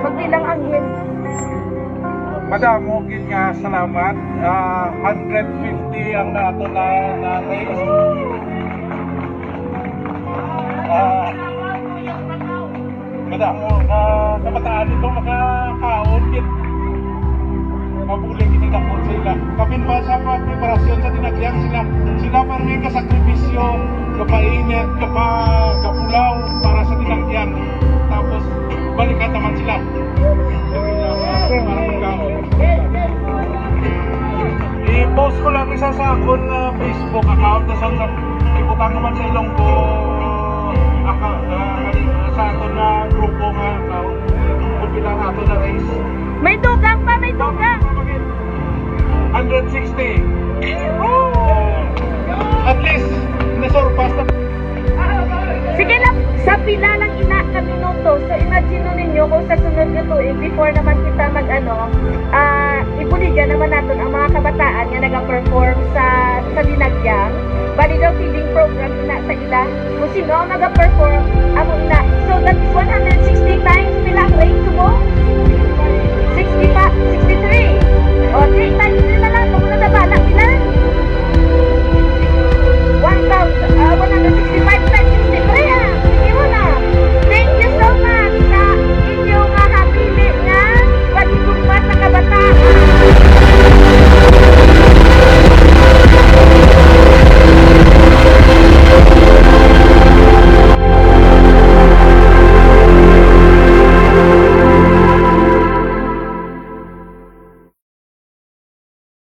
Magbilang angin. Madamo gid nga salamat. 150 ang nato na raise. Madamo kabataan dito makakaon gid. Mabulig gid na po sila. Kapin pa sa preparasyon sa tinagyang sila pa rin kasakripisyo, kapainit, kapulaw para sa tinagyang. Tapos balikan naman sila. I-post ko lang isa sa akon na Facebook account na sa ibutang naman sa Ilonggo sa aton na grupo nga account kung bilang aton na race. May dugang pa, may dugang. 160. At least nasurpass na. Sige lang, sa pila lang ina ka minuto. So imagine ninyo kung sa sunod na tuig, before naman kita ibuligyan naman natin ang mga kabataan nga nag-perform sa Dinagyang. Bali daw feeding program ina sa ila. Kung sino ang nag-perform, amo ina. So that is 160 times pila ang rate